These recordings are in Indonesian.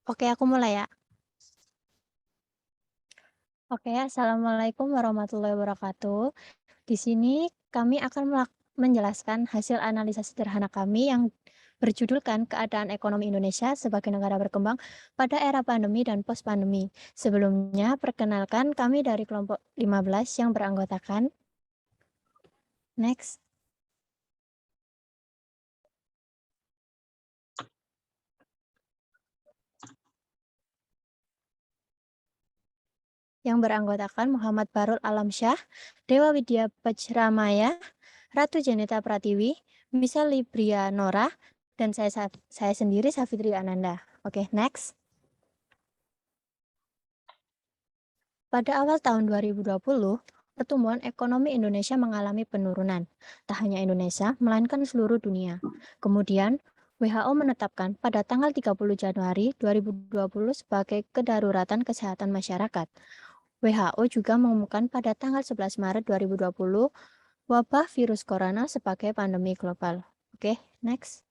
Oke, aku mulai ya. Oke, Assalamualaikum warahmatullahi wabarakatuh. Di sini kami akan menjelaskan hasil analisa sederhana kami yang berjudulkan Keadaan Ekonomi Indonesia sebagai Negara Berkembang pada Era Pandemi dan Post-Pandemi. Sebelumnya, perkenalkan kami dari kelompok 15 yang beranggotakan. Next. Yang beranggotakan Muhammad Barul Alamsyah, Dewa Widya Pajramaya, Ratu Janita Pratiwi, Misal Libria Nora, dan saya sendiri Safitri Ananda. Oke, next. Pada awal tahun 2020, pertumbuhan ekonomi Indonesia mengalami penurunan. Tak hanya Indonesia, melainkan seluruh dunia. Kemudian, WHO menetapkan pada tanggal 30 Januari 2020 sebagai kedaruratan kesehatan masyarakat. WHO juga mengumumkan pada tanggal 11 Maret 2020 wabah virus corona sebagai pandemi global. Oke, next.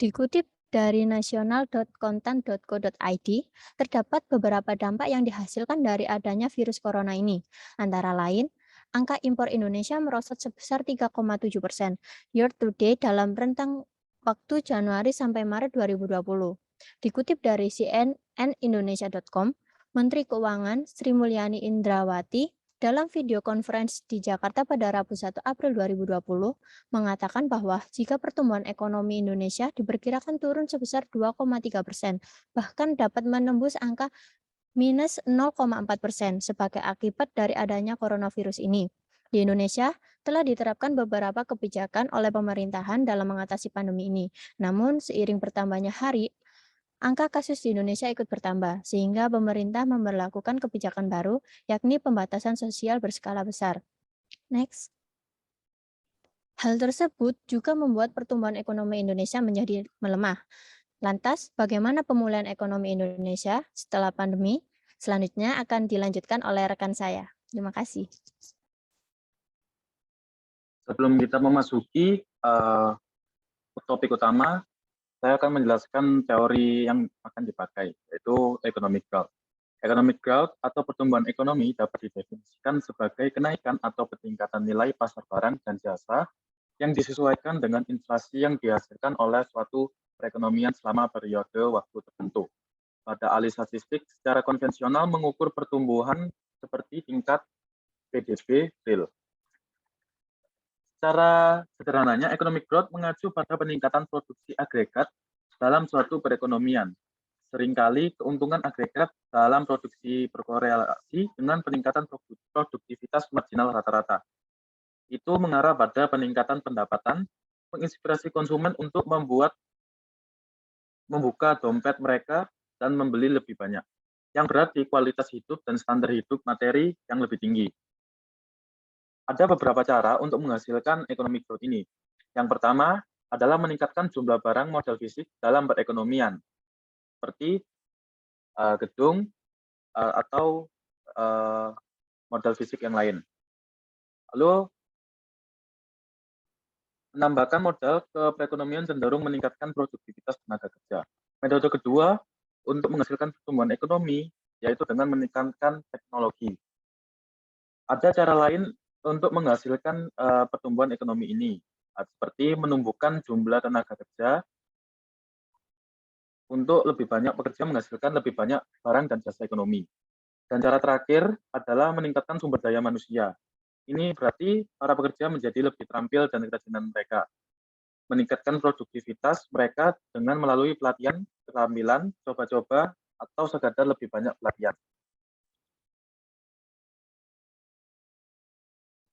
Dikutip dari nasional.kontan.co.id, terdapat beberapa dampak yang dihasilkan dari adanya virus corona ini. Antara lain, angka impor Indonesia merosot sebesar 3,7% year to date dalam rentang waktu Januari sampai Maret 2020. Dikutip dari cnnindonesia.com, Menteri Keuangan Sri Mulyani Indrawati dalam video conference di Jakarta pada Rabu 1 April 2020 mengatakan bahwa jika pertumbuhan ekonomi Indonesia diperkirakan turun sebesar 2,3%, bahkan dapat menembus angka minus 0,4% sebagai akibat dari adanya coronavirus ini. Di Indonesia, telah diterapkan beberapa kebijakan oleh pemerintahan dalam mengatasi pandemi ini. Namun, seiring bertambahnya hari, angka kasus di Indonesia ikut bertambah, sehingga pemerintah memberlakukan kebijakan baru, yakni pembatasan sosial berskala besar. Next. Hal tersebut juga membuat pertumbuhan ekonomi Indonesia menjadi melemah. Lantas, bagaimana pemulihan ekonomi Indonesia setelah pandemi? Selanjutnya akan dilanjutkan oleh rekan saya. Terima kasih. Sebelum kita memasuki topik utama, saya akan menjelaskan teori yang akan dipakai, yaitu economic growth. Economic growth atau pertumbuhan ekonomi dapat didefinisikan sebagai kenaikan atau peningkatan nilai pasar barang dan jasa yang disesuaikan dengan inflasi yang dihasilkan oleh suatu perekonomian selama periode waktu tertentu. Pada alih statistik, secara konvensional mengukur pertumbuhan seperti tingkat PDB real. Secara sederhananya, economic growth mengacu pada peningkatan produksi agregat dalam suatu perekonomian. Seringkali keuntungan agregat dalam produksi berkorelasi dengan peningkatan produktivitas marginal rata-rata. Itu mengarah pada peningkatan pendapatan, menginspirasi konsumen untuk membuka dompet mereka dan membeli lebih banyak, yang berarti kualitas hidup dan standar hidup materi yang lebih tinggi. Ada beberapa cara untuk menghasilkan economic growth ini. Yang pertama adalah meningkatkan jumlah barang modal fisik dalam perekonomian, seperti gedung atau modal fisik yang lain. Lalu, menambahkan modal ke perekonomian cenderung meningkatkan produktivitas tenaga kerja. Metode kedua untuk menghasilkan pertumbuhan ekonomi yaitu dengan meningkatkan teknologi. Ada cara lain untuk menghasilkan pertumbuhan ekonomi ini, seperti menumbuhkan jumlah tenaga kerja untuk lebih banyak pekerja menghasilkan lebih banyak barang dan jasa ekonomi. Dan cara terakhir adalah meningkatkan sumber daya manusia. Ini berarti para pekerja menjadi lebih terampil dan kerajinan mereka. Meningkatkan produktivitas mereka dengan melalui pelatihan, keterampilan, coba-coba, atau sekadar lebih banyak pelatihan.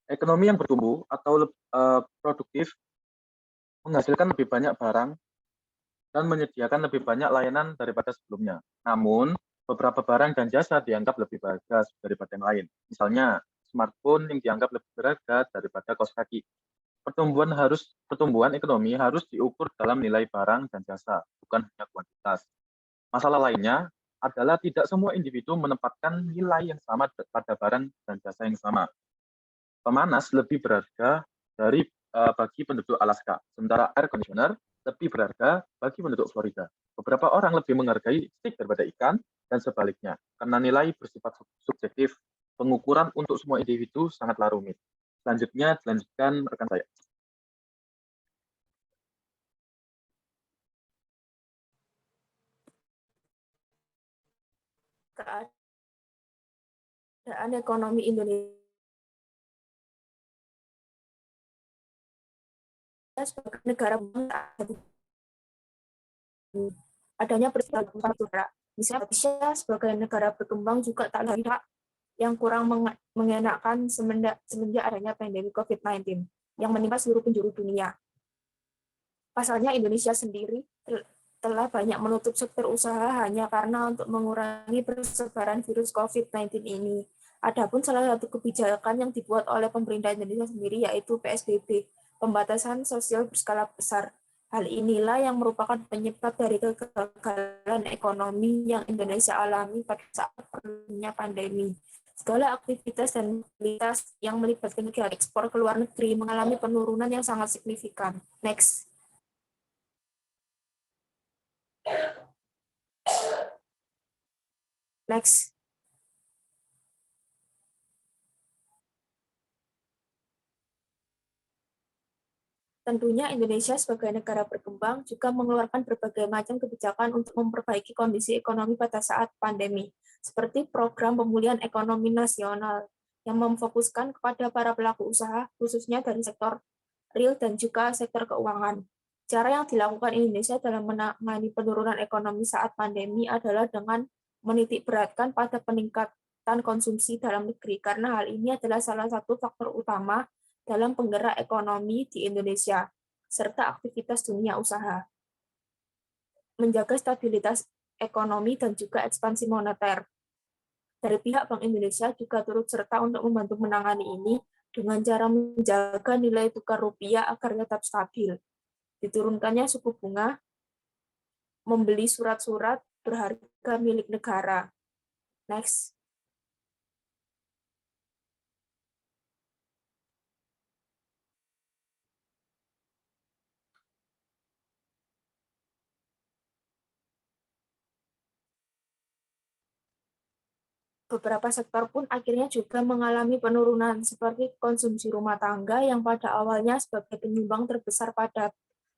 Ekonomi yang bertumbuh atau produktif menghasilkan lebih banyak barang dan menyediakan lebih banyak layanan daripada sebelumnya. Namun, beberapa barang dan jasa dianggap lebih berharga daripada yang lain. Misalnya, smartphone yang dianggap lebih berharga daripada kaos kaki. Pertumbuhan ekonomi harus diukur dalam nilai barang dan jasa, bukan hanya kuantitas. Masalah lainnya adalah tidak semua individu menempatkan nilai yang sama pada barang dan jasa yang sama. Pemanas lebih berharga bagi penduduk Alaska, sementara air conditioner lebih berharga bagi penduduk Florida. Beberapa orang lebih menghargai steak daripada ikan, dan sebaliknya, karena nilai bersifat subjektif. Pengukuran untuk semua individu sangatlah rumit. Selanjutnya, dilanjutkan rekan saya. Keadaan ekonomi Indonesia sebagai negara adanya peristiwa saudara. Misalnya Indonesia sebagai negara berkembang juga tak lihat yang kurang mengenakan semenjak adanya pandemi COVID-19 yang menimpa seluruh penjuru dunia. Pasalnya Indonesia sendiri telah banyak menutup sektor usaha hanya karena untuk mengurangi persebaran virus COVID-19 ini. Adapun salah satu kebijakan yang dibuat oleh pemerintah Indonesia sendiri yaitu PSBB, pembatasan sosial berskala besar. Hal inilah yang merupakan penyebab dari kegagalan ekonomi yang Indonesia alami pada saat perlunya pandemi. Segala aktivitas dan mobilitas yang melibatkan kegiatan ekspor ke luar negeri mengalami penurunan yang sangat signifikan. Next. Next. Tentunya Indonesia sebagai negara berkembang juga mengeluarkan berbagai macam kebijakan untuk memperbaiki kondisi ekonomi pada saat pandemi, seperti program pemulihan ekonomi nasional yang memfokuskan kepada para pelaku usaha, khususnya dari sektor real dan juga sektor keuangan. Cara yang dilakukan Indonesia dalam menangani penurunan ekonomi saat pandemi adalah dengan menitik beratkan pada peningkatan konsumsi dalam negeri, karena hal ini adalah salah satu faktor utama dalam penggerak ekonomi di Indonesia, serta aktivitas dunia usaha. Menjaga stabilitas ekonomi dan juga ekspansi moneter. Dari pihak Bank Indonesia juga turut serta untuk membantu menangani ini dengan cara menjaga nilai tukar rupiah agar tetap stabil. Diturunkannya suku bunga, membeli surat-surat berharga milik negara. Next. Beberapa sektor pun akhirnya juga mengalami penurunan, seperti konsumsi rumah tangga yang pada awalnya sebagai penyumbang terbesar pada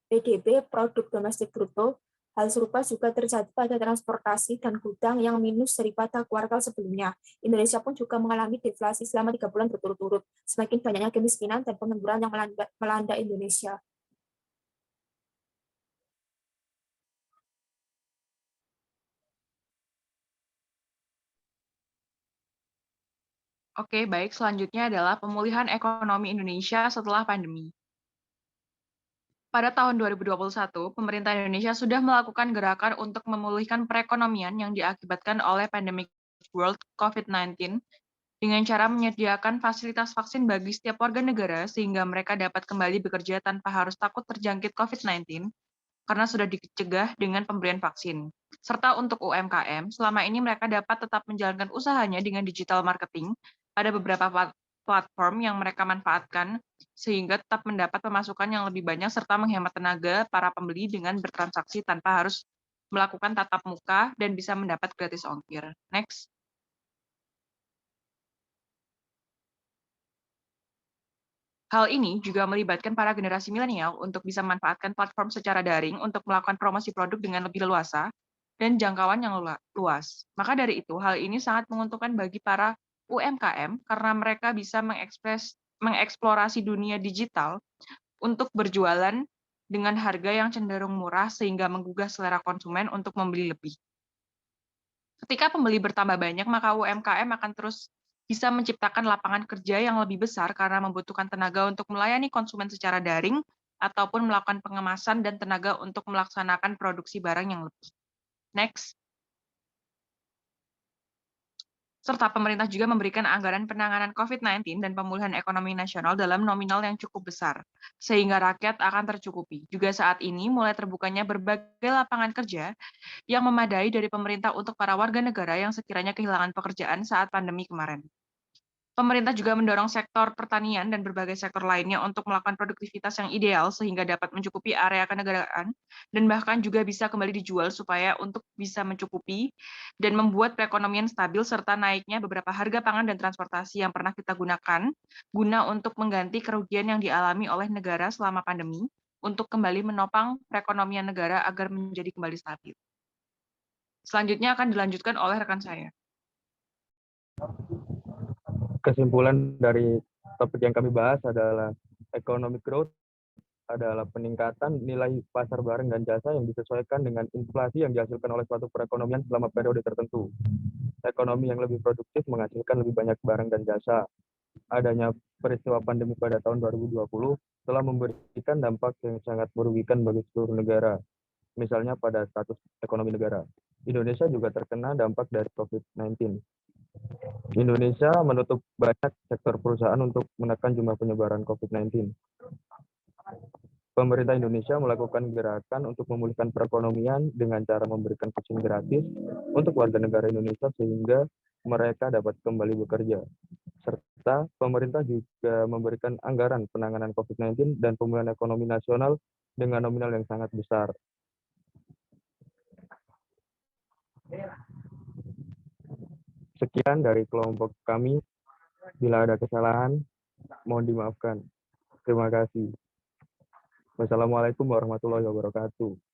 PDB (Produk Domestik Bruto). Hal serupa juga terjadi pada transportasi dan gudang yang minus daripada kuartal sebelumnya. Indonesia pun juga mengalami deflasi selama 3 bulan berturut-turut. Semakin banyaknya kemiskinan dan pengangguran yang melanda Indonesia. Oke, baik. Selanjutnya adalah pemulihan ekonomi Indonesia setelah pandemi. Pada tahun 2021, pemerintah Indonesia sudah melakukan gerakan untuk memulihkan perekonomian yang diakibatkan oleh pandemi World COVID-19 dengan cara menyediakan fasilitas vaksin bagi setiap warga negara sehingga mereka dapat kembali bekerja tanpa harus takut terjangkit COVID-19 karena sudah dicegah dengan pemberian vaksin. Serta untuk UMKM, selama ini mereka dapat tetap menjalankan usahanya dengan digital marketing pada beberapa platform yang mereka manfaatkan, sehingga tetap mendapat pemasukan yang lebih banyak serta menghemat tenaga para pembeli dengan bertransaksi tanpa harus melakukan tatap muka dan bisa mendapat gratis ongkir. Next. Hal ini juga melibatkan para generasi milenial untuk bisa memanfaatkan platform secara daring untuk melakukan promosi produk dengan lebih leluasa dan jangkauan yang luas. Maka dari itu, hal ini sangat menguntungkan bagi para UMKM karena mereka bisa mengeksplorasi dunia digital untuk berjualan dengan harga yang cenderung murah sehingga menggugah selera konsumen untuk membeli lebih. Ketika pembeli bertambah banyak, maka UMKM akan terus bisa menciptakan lapangan kerja yang lebih besar karena membutuhkan tenaga untuk melayani konsumen secara daring ataupun melakukan pengemasan dan tenaga untuk melaksanakan produksi barang yang lebih. Next. Serta pemerintah juga memberikan anggaran penanganan COVID-19 dan pemulihan ekonomi nasional dalam nominal yang cukup besar, sehingga rakyat akan tercukupi. Juga saat ini mulai terbukanya berbagai lapangan kerja yang memadai dari pemerintah untuk para warga negara yang sekiranya kehilangan pekerjaan saat pandemi kemarin. Pemerintah juga mendorong sektor pertanian dan berbagai sektor lainnya untuk melakukan produktivitas yang ideal sehingga dapat mencukupi area kenegaraan dan bahkan juga bisa kembali dijual supaya untuk bisa mencukupi dan membuat perekonomian stabil serta naiknya beberapa harga pangan dan transportasi yang pernah kita gunakan guna untuk mengganti kerugian yang dialami oleh negara selama pandemi untuk kembali menopang perekonomian negara agar menjadi kembali stabil. Selanjutnya akan dilanjutkan oleh rekan saya. Kesimpulan dari topik yang kami bahas adalah economic growth adalah peningkatan nilai pasar barang dan jasa yang disesuaikan dengan inflasi yang dihasilkan oleh suatu perekonomian selama periode tertentu. Ekonomi yang lebih produktif menghasilkan lebih banyak barang dan jasa. Adanya peristiwa pandemi pada tahun 2020 telah memberikan dampak yang sangat merugikan bagi seluruh negara, misalnya pada status ekonomi negara. Indonesia juga terkena dampak dari COVID-19. Indonesia menutup banyak sektor perusahaan untuk menekan jumlah penyebaran COVID-19. Pemerintah Indonesia melakukan gerakan untuk memulihkan perekonomian dengan cara memberikan vaksin gratis untuk warga negara Indonesia sehingga mereka dapat kembali bekerja. Serta pemerintah juga memberikan anggaran penanganan COVID-19 dan pemulihan ekonomi nasional dengan nominal yang sangat besar. Sekian dari kelompok kami. Bila ada kesalahan, mohon dimaafkan. Terima kasih. Wassalamualaikum warahmatullahi wabarakatuh.